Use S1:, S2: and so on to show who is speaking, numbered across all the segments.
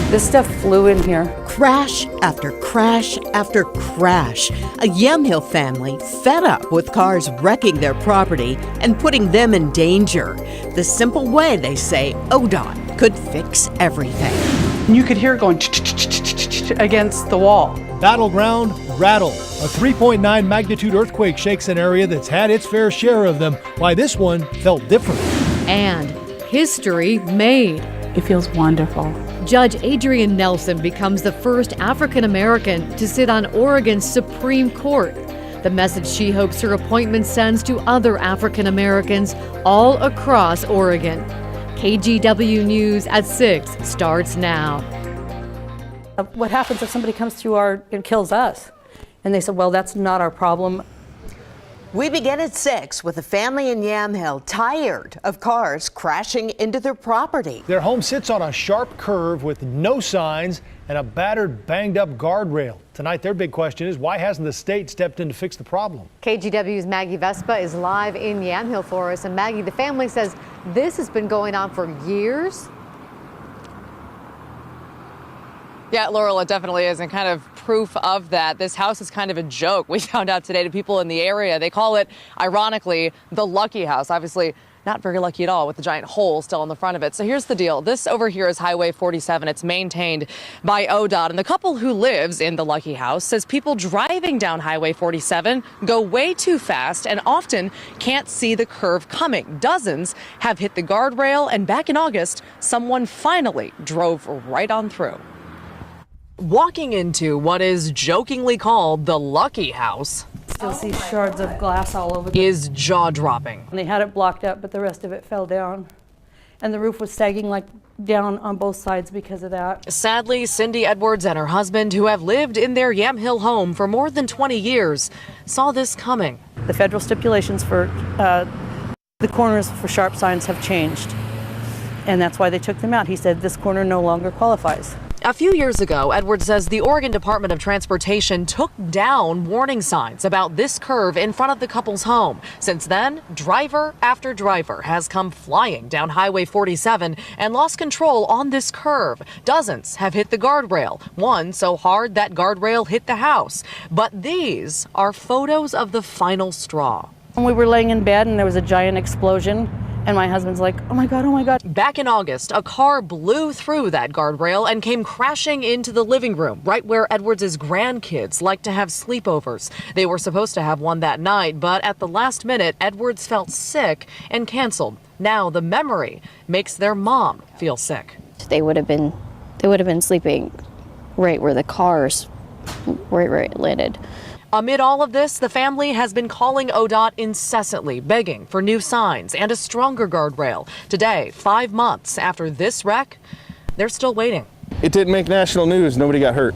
S1: This stuff flew in here.
S2: Crash after crash after crash. A Yamhill family fed up with cars wrecking their property and putting them in danger. The simple way, they say, ODOT could fix everything.
S1: You could hear it going against the wall.
S3: Battleground rattle. A 3.9 magnitude earthquake shakes an area that's had its fair share of them. Why this one felt different.
S4: And history made.
S1: It feels wonderful.
S4: Judge Adrienne Nelson becomes the first African American to sit on Oregon's Supreme Court. The message she hopes her appointment sends to other African Americans all across Oregon. KGW News at 6 starts now.
S1: What happens if somebody comes through and kills us? And they said, well, that's not our problem.
S2: We begin at 6 with a family in Yamhill tired of cars crashing into their property.
S3: Their home sits on a sharp curve with no signs and a battered, banged up guardrail. Tonight, their big question is, why hasn't the state stepped in to fix the problem?
S4: KGW's Maggie Vespa is live in Yamhill for us. And Maggie, the family says this has been going on for years.
S5: Yeah, Laurel, it definitely is, and kind of proof of that. This house is kind of a joke. We found out today to people in the area. They call it, ironically, the lucky house. Obviously, not very lucky at all with the giant hole still on the front of it. So here's the deal. This over here is Highway 47. It's maintained by ODOT. And the couple who lives in the lucky house says people driving down Highway 47 go way too fast and often can't see the curve coming. Dozens have hit the guardrail. And back in August, someone finally drove right on through. Walking into what is jokingly called the lucky house
S1: Still see shards of glass all over.
S5: is jaw-dropping.
S1: And they had it blocked up, but the rest of it fell down. And the roof was sagging like down on both sides because of that.
S5: Sadly, Cindy Edwards and her husband, who have lived in their Yamhill home for more than 20 years, saw this coming.
S1: The federal stipulations for the corners for sharp signs have changed. And that's why they took them out. He said this corner no longer qualifies.
S5: A few years ago, Edwards says the Oregon Department of Transportation took down warning signs about this curve in front of the couple's home. Since then, driver after driver has come flying down Highway 47 and lost control on this curve. Dozens have hit the guardrail, one so hard that guardrail hit the house. But these are photos of the final straw.
S1: When we were laying in bed and there was a giant explosion, and my husband's like, oh my God, oh my God.
S5: Back in August, a car blew through that guardrail and came crashing into the living room, right where Edwards' grandkids like to have sleepovers. They were supposed to have one that night, but at the last minute, Edwards felt sick and canceled. Now the memory makes their mom feel sick.
S6: They would have been sleeping right where the cars right where it landed.
S5: Amid all of this, the family has been calling ODOT incessantly, begging for new signs and a stronger guardrail. Today, 5 months after this wreck, they're still waiting.
S7: It didn't make national news. Nobody got hurt.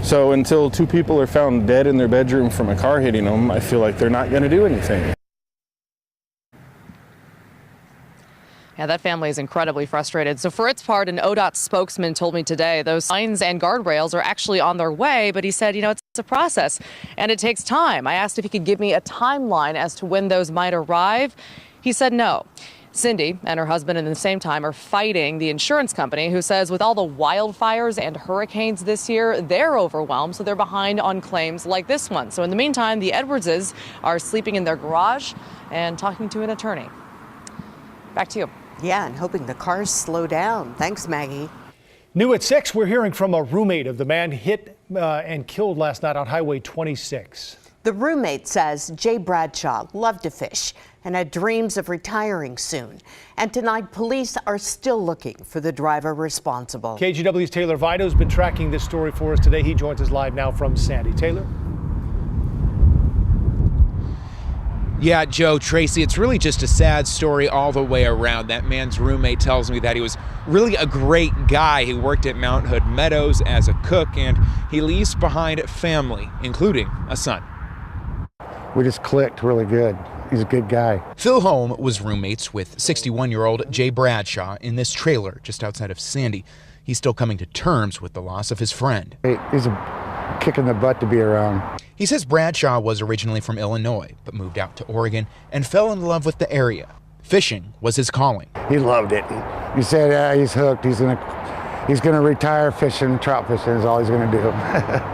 S7: So until 2 people are found dead in their bedroom from a car hitting them, I feel like they're not going to do anything.
S5: Yeah, that family is incredibly frustrated. So for its part, an ODOT spokesman told me today those signs and guardrails are actually on their way, but he said, it's a process and it takes time. I asked if he could give me a timeline as to when those might arrive. He said no. Cindy and her husband at the same time are fighting the insurance company, who says with all the wildfires and hurricanes this year, they're overwhelmed, so they're behind on claims like this one. So in the meantime, the Edwardses are sleeping in their garage and talking to an attorney. Back to you.
S2: Yeah, and hoping the cars slow down. Thanks, Maggie.
S3: New at 6, we're hearing from a roommate of the man hit and killed last night on Highway 26.
S2: The roommate says Jay Bradshaw loved to fish and had dreams of retiring soon. And tonight, police are still looking for the driver responsible.
S3: KGW's Taylor Vito has been tracking this story for us today. He joins us live now from Sandy. Taylor?
S8: Yeah, Joe, Tracy, it's really just a sad story all the way around. That man's roommate tells me that he was really a great guy. He worked at Mount Hood Meadows as a cook, and he leaves behind family, including a son.
S9: We just clicked really good. He's a good guy.
S8: Phil Holm was roommates with 61-year-old Jay Bradshaw in this trailer just outside of Sandy. He's still coming to terms with the loss of his friend.
S9: He's a kick in the butt to be around.
S8: He says Bradshaw was originally from Illinois, but moved out to Oregon and fell in love with the area. Fishing was his calling.
S9: He loved it. He said he's hooked. He's gonna He's going to retire fishing, trout fishing is all he's going to do.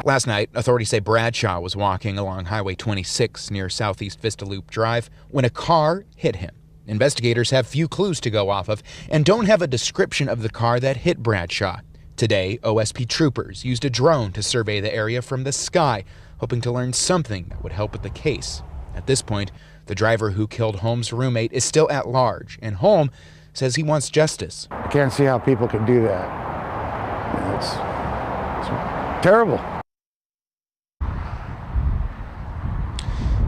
S8: Last night, authorities say Bradshaw was walking along Highway 26 near Southeast Vista Loop Drive when a car hit him. Investigators have few clues to go off of and don't have a description of the car that hit Bradshaw. Today, OSP troopers used a drone to survey the area from the sky, hoping to learn something that would help with the case. At this point, the driver who killed Holmes' roommate is still at large, and Holmes says he wants justice.
S9: I can't see how people could do that. It's terrible.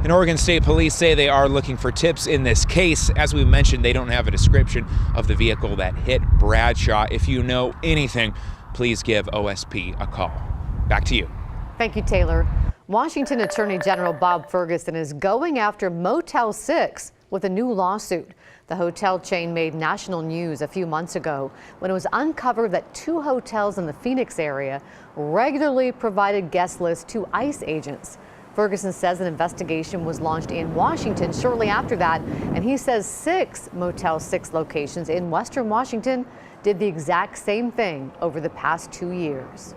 S8: And Oregon State Police say they are looking for tips in this case. As we mentioned, they don't have a description of the vehicle that hit Bradshaw. If you know anything, please give OSP a call. Back to you.
S4: Thank you, Taylor. Washington Attorney General Bob Ferguson is going after Motel 6 with a new lawsuit. The hotel chain made national news a few months ago when it was uncovered that 2 hotels in the Phoenix area regularly provided guest lists to ICE agents. Ferguson says an investigation was launched in Washington shortly after that, and he says 6 Motel 6 locations in Western Washington did the exact same thing over the past 2 years.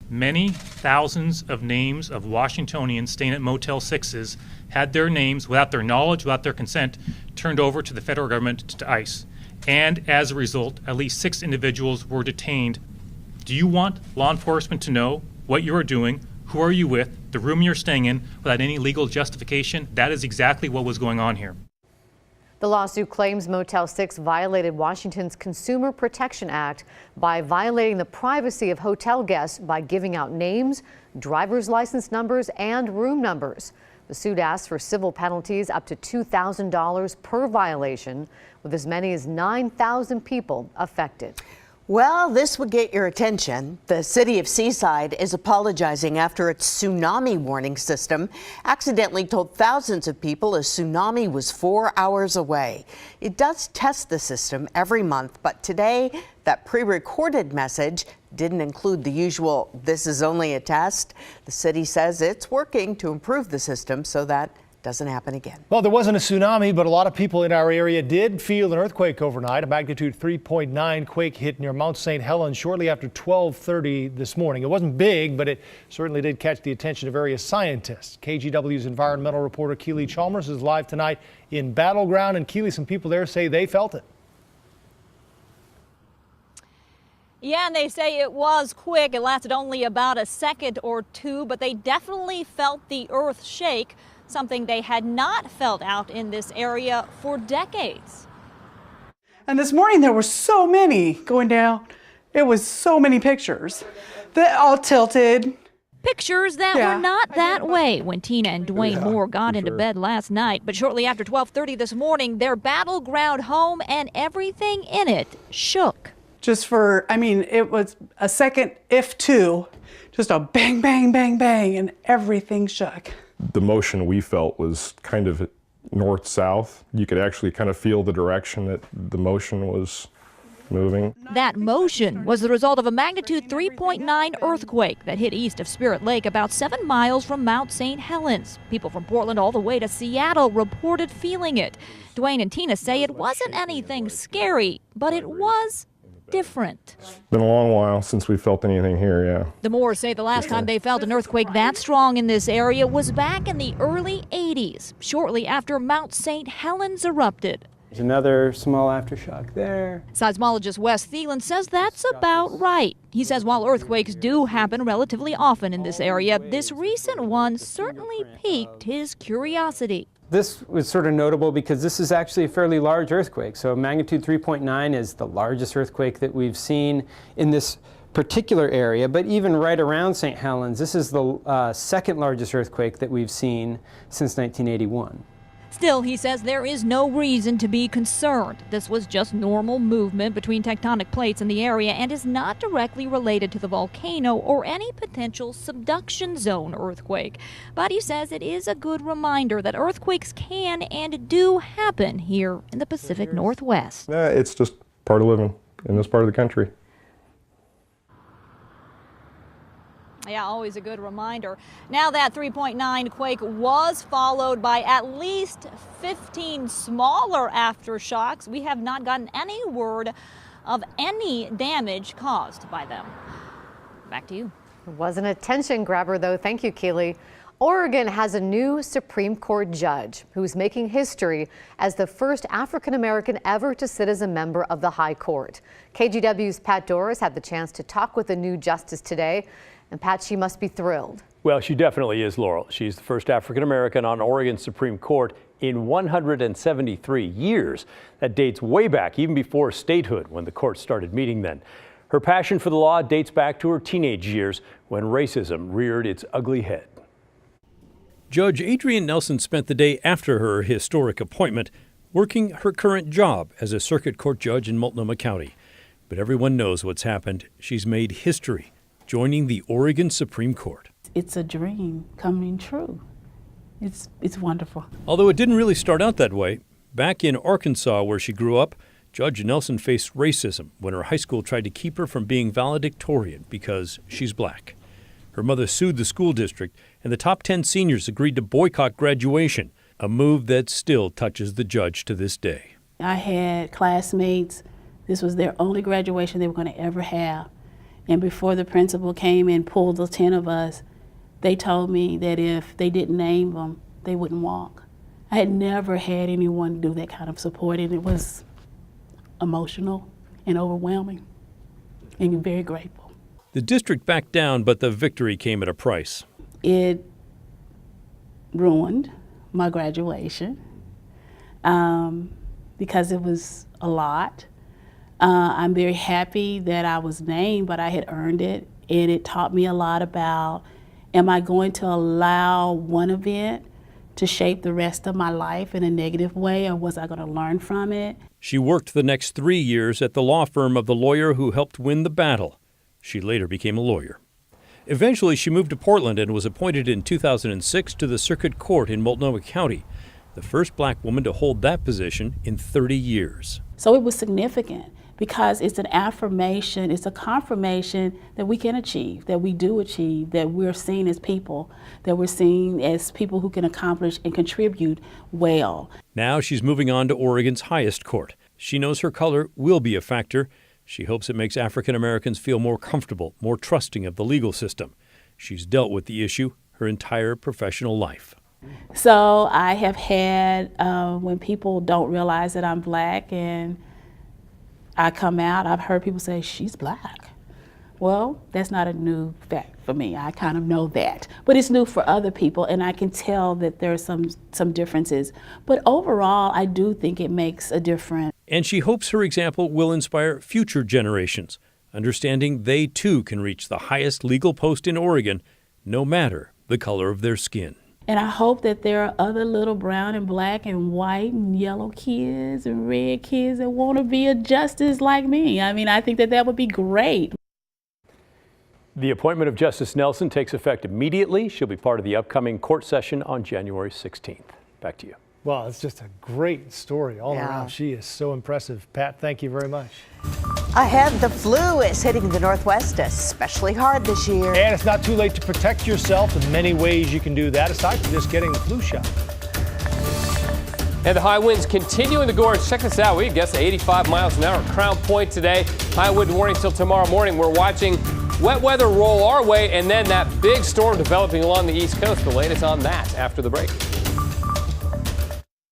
S10: Many thousands of names of Washingtonians staying at Motel 6s had their names, without their knowledge, without their consent, turned over to the federal government, to ICE. And as a result, at least 6 individuals were detained. Do you want law enforcement to know what you are doing, who are you with, the room you're staying in, without any legal justification? That is exactly what was going on here.
S4: The lawsuit claims Motel 6 violated Washington's Consumer Protection Act by violating the privacy of hotel guests by giving out names, driver's license numbers, and room numbers. The suit asks for civil penalties up to $2,000 per violation, with as many as 9,000 people affected.
S2: Well, this would get your attention. The city of Seaside is apologizing after its tsunami warning system accidentally told thousands of people a tsunami was 4 hours away. It does test the system every month, but today that pre-recorded message didn't include the usual "this is only a test." The city says it's working to improve the system so that doesn't happen again.
S3: Well, there wasn't a tsunami, but a lot of people in our area did feel an earthquake overnight. A magnitude 3.9 quake hit near Mount St. Helens shortly after 12:30 this morning. It wasn't big, but it certainly did catch the attention of various scientists. KGW's environmental reporter Keely Chalmers is live tonight in Battleground. And Keely, some people there say they felt it.
S11: Yeah, and they say it was quick. It lasted only about a second or two, but they definitely felt the earth shake, something they had not felt out in this area for decades.
S12: And this morning there were so many going down. It was so many pictures that all tilted.
S11: Pictures that were not that way when Tina and Dwayne Moore got into bed last night. But shortly after 12:30 this morning, their Battleground home and everything in it shook.
S12: Just for, it was a second, if two, just a bang, bang, bang, bang, and everything shook.
S13: The motion we felt was kind of north-south. You could actually kind of feel the direction that the motion was moving.
S11: That motion was the result of a magnitude 3.9 earthquake that hit east of Spirit Lake, about 7 miles from Mount St. Helens. People from Portland all the way to Seattle reported feeling it. Dwayne and Tina say it wasn't anything scary, but it was different.
S13: It's been a long while since we felt anything here, yeah.
S11: The Moores say the last time they felt an earthquake that strong in this area was back in the early 80s, shortly after Mount St. Helens erupted.
S14: There's another small aftershock there.
S11: Seismologist Wes Thielen says that's about right. He says while earthquakes do happen relatively often in this area, this recent one certainly piqued his curiosity.
S14: This was sort of notable because this is actually a fairly large earthquake. So magnitude 3.9 is the largest earthquake that we've seen in this particular area, but even right around St. Helens, this is the second largest earthquake that we've seen since 1981.
S11: Still, he says there is no reason to be concerned. This was just normal movement between tectonic plates in the area and is not directly related to the volcano or any potential subduction zone earthquake. But he says it is a good reminder that earthquakes can and do happen here in the Pacific Northwest.
S13: Yeah, it's just part of living in this part of the country.
S11: Yeah, always a good reminder. Now that 3.9 quake was followed by at least 15 smaller aftershocks. We have not gotten any word of any damage caused by them. Back to you.
S4: It wasn't a attention grabber, though. Thank you, Keely. Oregon has a new Supreme Court judge who's making history as the first African-American ever to sit as a member of the High Court. KGW's Pat Doris had the chance to talk with the new justice today. And Pat, she must be thrilled.
S15: Well, she definitely is, Laurel. She's the first African-American on Oregon's Supreme Court in 173 years. That dates way back, even before statehood, when the court started meeting then. Her passion for the law dates back to her teenage years when racism reared its ugly head.
S16: Judge Adrienne Nelson spent the day after her historic appointment working her current job as a circuit court judge in Multnomah County. But everyone knows what's happened. She's made history, joining the Oregon Supreme Court.
S17: It's a dream coming true. It's wonderful.
S16: Although it didn't really start out that way. Back in Arkansas, where she grew up, Judge Nelson faced racism when her high school tried to keep her from being valedictorian because she's black. Her mother sued the school district, and the top 10 seniors agreed to boycott graduation, a move that still touches the judge to this day.
S17: I had classmates, this was their only graduation they were going to ever have. And before the principal came and pulled the 10 of us, they told me that if they didn't name them, they wouldn't walk. I had never had anyone do that kind of support, and it was emotional and overwhelming and very grateful.
S16: The district backed down, but the victory came at a price.
S17: It ruined my graduation because it was a lot. I'm very happy that I was named, but I had earned it, and it taught me a lot about, am I going to allow one event to shape the rest of my life in a negative way, or was I going to learn from it?
S16: She worked the next 3 years at the law firm of the lawyer who helped win the battle. She later became a lawyer. Eventually, she moved to Portland and was appointed in 2006 to the Circuit Court in Multnomah County, the first black woman to hold that position in 30 years.
S17: So it was significant because it's an affirmation, it's a confirmation that we can achieve, that we do achieve, that we're seen as people, that we're seen as people who can accomplish and contribute well.
S16: Now she's moving on to Oregon's highest court. She knows her color will be a factor. She hopes it makes African Americans feel more comfortable, more trusting of the legal system. She's dealt with the issue her entire professional life.
S17: So I have had, when people don't realize that I'm black and I come out, I've heard people say, she's black. Well, that's not a new fact for me. I kind of know that. But it's new for other people, and I can tell that there are some differences. But overall, I do think it makes a difference.
S16: And she hopes her example will inspire future generations, understanding they too can reach the highest legal post in Oregon, no matter the color of their skin.
S17: And I hope that there are other little brown and black and white and yellow kids and red kids that want to be a justice like me. I mean, I think that would be great.
S15: The appointment of Justice Nelson takes effect immediately. She'll be part of the upcoming court session on January 16th. Back to you.
S3: Well, it's just a great story all around. She is so impressive. Pat, thank you very much.
S18: Ahead, the flu is hitting the Northwest especially hard this year.
S3: And it's not too late to protect yourself. In many ways you can do that, aside from just getting the flu shot.
S19: And the high winds continue in the gorge. Check this out. We guess 85 miles an hour at Crown Point today. High wind warning till tomorrow morning. We're watching wet weather roll our way, and then that big storm developing along the East Coast. The latest on that after the break.